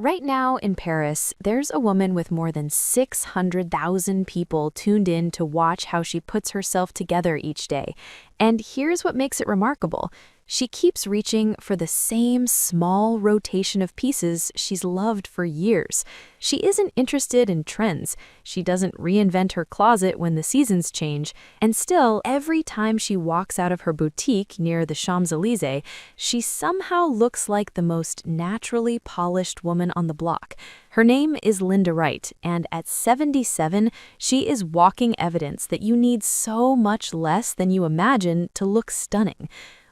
Right now in Paris, there's a woman with more than 600,000 people tuned in to watch how she puts herself together each day. And here's what makes it remarkable. She keeps reaching for the same small rotation of pieces she's loved for years. She isn't interested in trends. She doesn't reinvent her closet when the seasons change. And still, every time she walks out of her boutique near the Champs-Élysées, she somehow looks like the most naturally polished woman on the block. Her name is Linda Wright, and at 77, she is walking evidence that you need so much less than you imagine to look stunning.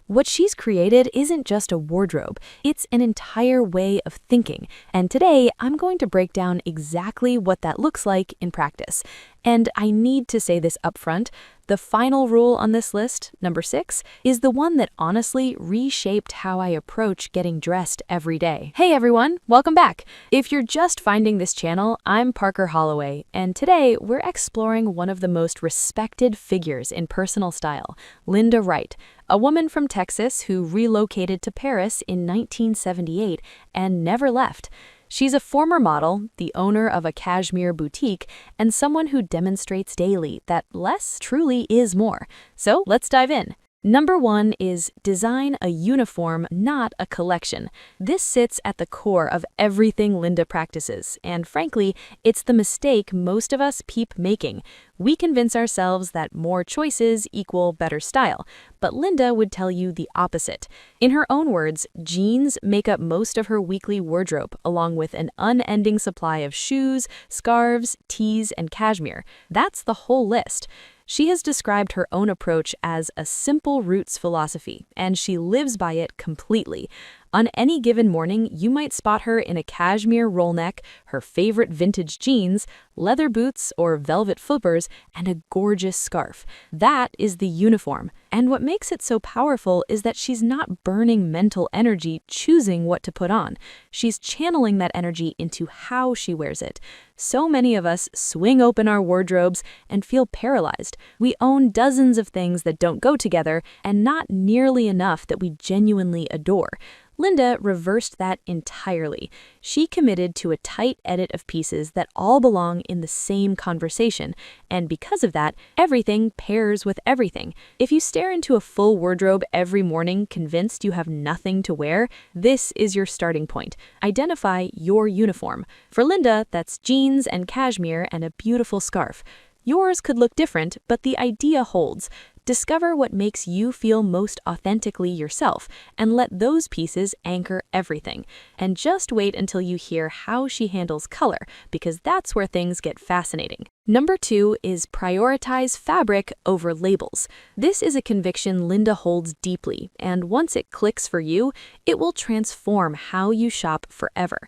What she's created isn't just a wardrobe, it's an entire way of thinking. And today, I'm going to break down exactly what that looks like in practice. And I need to say this up front, the final rule on this list, number 6, is the one that honestly reshaped how I approach getting dressed every day. Hey everyone, welcome back. If you're just finding this channel, I'm Parker Holloway, and today we're exploring one of the most respected figures in personal style, Linda Wright, a woman from Texas who relocated to Paris in 1978 and never left. She's a former model, the owner of a cashmere boutique, and someone who demonstrates daily that less truly is more. So let's dive in. Number 1 is design a uniform, not a collection. This sits at the core of everything Linda practices, and frankly, it's the mistake most of us keep making. We convince ourselves that more choices equal better style, but Linda would tell you the opposite. In her own words, jeans make up most of her weekly wardrobe, along with an unending supply of shoes, scarves, tees, and cashmere. That's the whole list. She has described her own approach as a simple roots philosophy, and she lives by it completely. On any given morning, you might spot her in a cashmere roll neck, her favorite vintage jeans, leather boots or velvet flippers, and a gorgeous scarf. That is the uniform. And what makes it so powerful is that she's not burning mental energy choosing what to put on. She's channeling that energy into how she wears it. So many of us swing open our wardrobes and feel paralyzed. We own dozens of things that don't go together and not nearly enough that we genuinely adore. Linda reversed that entirely. She committed to a tight edit of pieces that all belong in the same conversation, and because of that, everything pairs with everything. If you stare into a full wardrobe every morning convinced you have nothing to wear, this is your starting point. Identify your uniform. For Linda, that's jeans and cashmere and a beautiful scarf. Yours could look different, but the idea holds. Discover what makes you feel most authentically yourself, and let those pieces anchor everything. And just wait until you hear how she handles color, because that's where things get fascinating. Number 2 is prioritize fabric over labels. This is a conviction Linda holds deeply, and once it clicks for you, it will transform how you shop forever.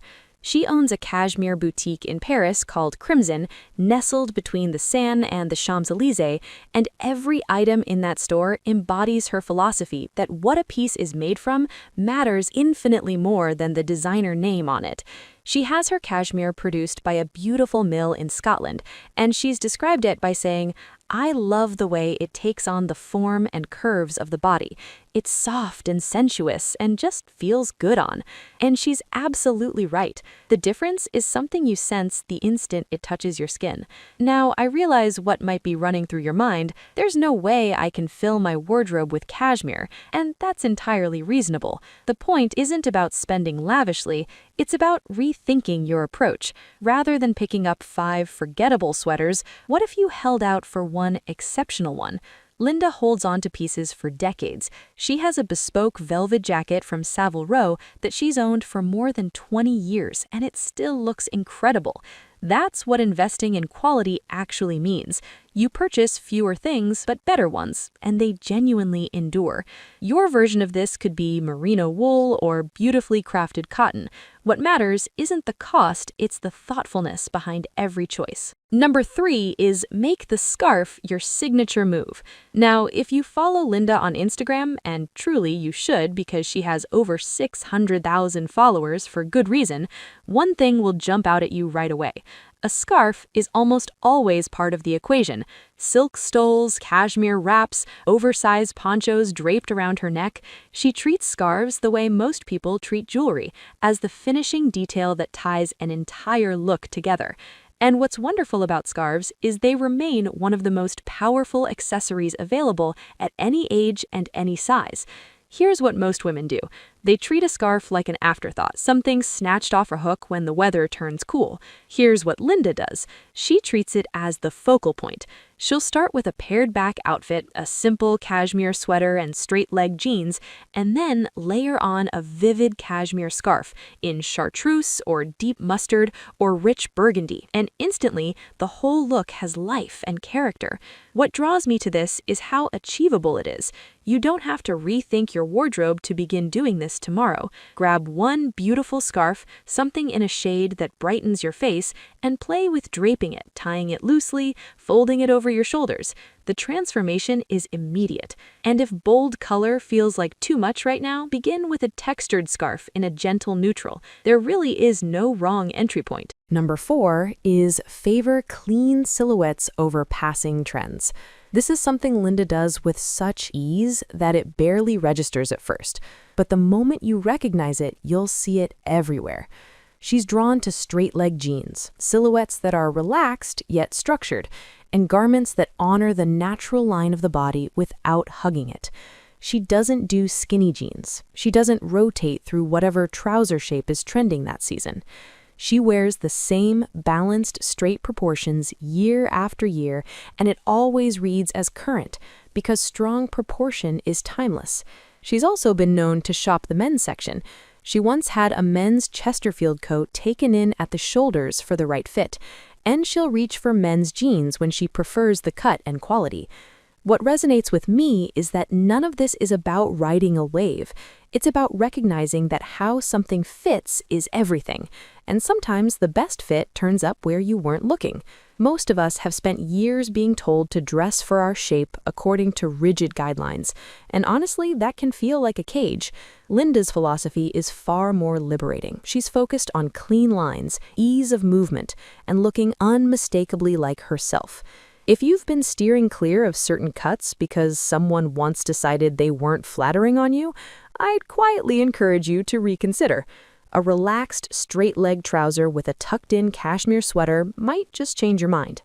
She owns a cashmere boutique in Paris called Crimson, nestled between the Seine and the Champs-Élysées, and every item in that store embodies her philosophy that what a piece is made from matters infinitely more than the designer name on it. She has her cashmere produced by a beautiful mill in Scotland, and she's described it by saying, "I love the way it takes on the form and curves of the body. It's soft and sensuous and just feels good on." And she's absolutely right. The difference is something you sense the instant it touches your skin. Now, I realize what might be running through your mind. There's no way I can fill my wardrobe with cashmere, and that's entirely reasonable. The point isn't about spending lavishly, it's about rethinking your approach. Rather than picking up 5 forgettable sweaters, what if you held out for one exceptional one? Linda holds on to pieces for decades. She has a bespoke velvet jacket from Savile Row that she's owned for more than 20 years, and it still looks incredible. That's what investing in quality actually means. You purchase fewer things, but better ones, and they genuinely endure. Your version of this could be merino wool or beautifully crafted cotton. What matters isn't the cost, it's the thoughtfulness behind every choice. Number 3 is make the scarf your signature move. Now, if you follow Linda on Instagram, and truly you should because she has over 600,000 followers for good reason, one thing will jump out at you right away. A scarf is almost always part of the equation. Silk stoles, cashmere wraps, oversized ponchos draped around her neck. She treats scarves the way most people treat jewelry, as the finishing detail that ties an entire look together. And what's wonderful about scarves is they remain one of the most powerful accessories available at any age and any size. Here's what most women do. They treat a scarf like an afterthought, something snatched off a hook when the weather turns cool. Here's what Linda does. She treats it as the focal point. She'll start with a pared-back outfit, a simple cashmere sweater and straight-leg jeans, and then layer on a vivid cashmere scarf in chartreuse or deep mustard or rich burgundy. And instantly, the whole look has life and character. What draws me to this is how achievable it is. You don't have to rethink your wardrobe to begin doing this tomorrow. Grab one beautiful scarf, something in a shade that brightens your face, and play with draping it, tying it loosely, folding it over your shoulders. The transformation is immediate. And if bold color feels like too much right now, begin with a textured scarf in a gentle neutral. There really is no wrong entry point. Number 4 is favor clean silhouettes over passing trends. This is something Linda does with such ease that it barely registers at first. But the moment you recognize it, you'll see it everywhere. She's drawn to straight-leg jeans, silhouettes that are relaxed yet structured, and garments that honor the natural line of the body without hugging it. She doesn't do skinny jeans. She doesn't rotate through whatever trouser shape is trending that season. She wears the same balanced, straight proportions year after year, and it always reads as current because strong proportion is timeless. She's also been known to shop the men's section. She once had a men's Chesterfield coat taken in at the shoulders for the right fit, and she'll reach for men's jeans when she prefers the cut and quality. What resonates with me is that none of this is about riding a wave. It's about recognizing that how something fits is everything, and sometimes the best fit turns up where you weren't looking. Most of us have spent years being told to dress for our shape according to rigid guidelines, and honestly, that can feel like a cage. Linda's philosophy is far more liberating. She's focused on clean lines, ease of movement, and looking unmistakably like herself. If you've been steering clear of certain cuts because someone once decided they weren't flattering on you, I'd quietly encourage you to reconsider. A relaxed, straight-leg trouser with a tucked-in cashmere sweater might just change your mind.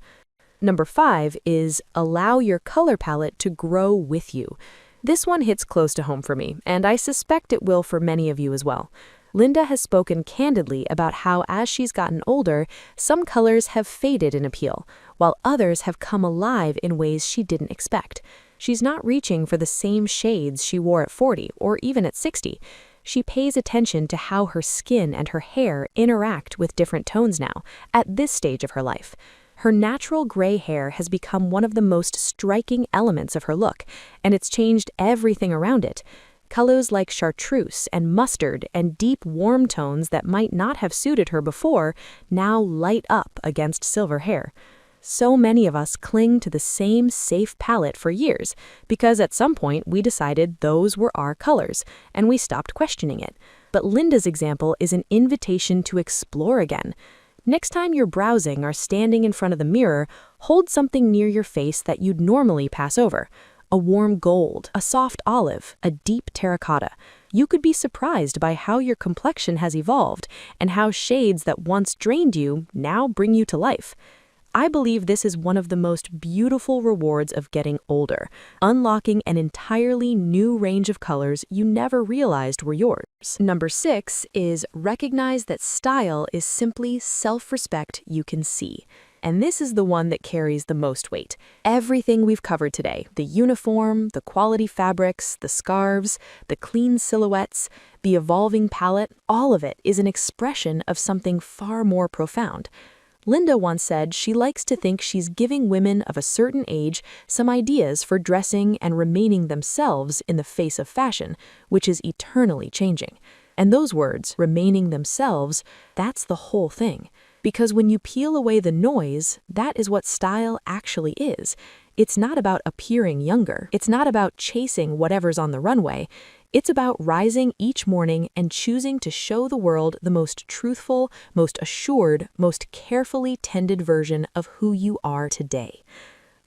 Number 5 is allow your color palette to grow with you. This one hits close to home for me, and I suspect it will for many of you as well. Linda has spoken candidly about how as she's gotten older, some colors have faded in appeal, while others have come alive in ways she didn't expect. She's not reaching for the same shades she wore at 40 or even at 60. She pays attention to how her skin and her hair interact with different tones now, at this stage of her life. Her natural gray hair has become one of the most striking elements of her look, and it's changed everything around it. Colors like chartreuse and mustard and deep warm tones that might not have suited her before now light up against silver hair. So many of us cling to the same safe palette for years because at some point we decided those were our colors and we stopped questioning it. But Linda's example is an invitation to explore again. Next time you're browsing or standing in front of the mirror, hold something near your face that you'd normally pass over. A warm gold, a soft olive, a deep terracotta. You could be surprised by how your complexion has evolved and how shades that once drained you now bring you to life. I believe this is one of the most beautiful rewards of getting older, unlocking an entirely new range of colors you never realized were yours. Number 6 is recognize that style is simply self-respect you can see. And this is the one that carries the most weight. Everything we've covered today, the uniform, the quality fabrics, the scarves, the clean silhouettes, the evolving palette, all of it is an expression of something far more profound. Linda once said she likes to think she's giving women of a certain age some ideas for dressing and remaining themselves in the face of fashion, which is eternally changing. And those words, remaining themselves, that's the whole thing. Because when you peel away the noise, that is what style actually is. It's not about appearing younger. It's not about chasing whatever's on the runway. It's about rising each morning and choosing to show the world the most truthful, most assured, most carefully tended version of who you are today.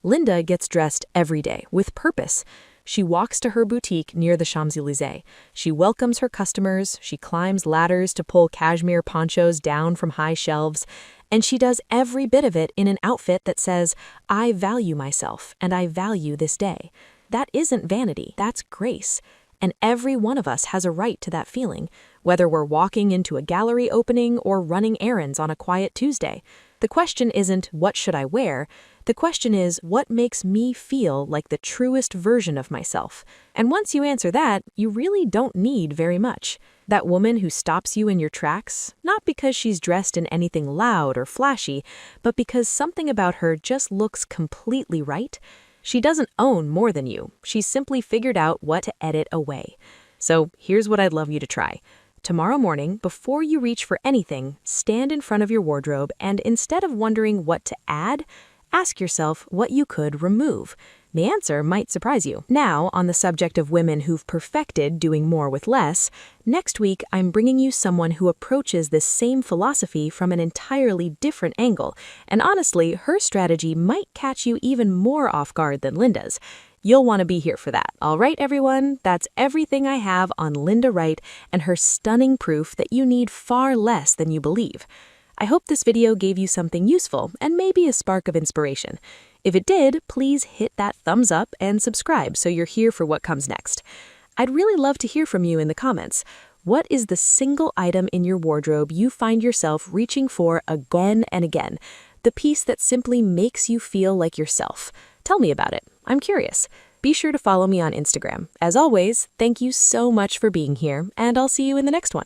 Linda gets dressed every day with purpose. She walks to her boutique near the Champs-Élysées. She welcomes her customers, she climbs ladders to pull cashmere ponchos down from high shelves, and she does every bit of it in an outfit that says, "I value myself and I value this day." That isn't vanity, that's grace. And every one of us has a right to that feeling, whether we're walking into a gallery opening or running errands on a quiet Tuesday. The question isn't, what should I wear? The question is, what makes me feel like the truest version of myself? And once you answer that, you really don't need very much. That woman who stops you in your tracks, not because she's dressed in anything loud or flashy, but because something about her just looks completely right. She doesn't own more than you. She's simply figured out what to edit away. So here's what I'd love you to try. Tomorrow morning, before you reach for anything, stand in front of your wardrobe and instead of wondering what to add, ask yourself what you could remove. The answer might surprise you. Now, on the subject of women who've perfected doing more with less, next week I'm bringing you someone who approaches this same philosophy from an entirely different angle, and honestly, her strategy might catch you even more off guard than Linda's. You'll want to be here for that. All right, everyone, that's everything I have on Linda Wright and her stunning proof that you need far less than you believe. I hope this video gave you something useful and maybe a spark of inspiration. If it did, please hit that thumbs up and subscribe so you're here for what comes next. I'd really love to hear from you in the comments. What is the single item in your wardrobe you find yourself reaching for again and again? The piece that simply makes you feel like yourself. Tell me about it. I'm curious. Be sure to follow me on Instagram. As always, thank you so much for being here, and I'll see you in the next one.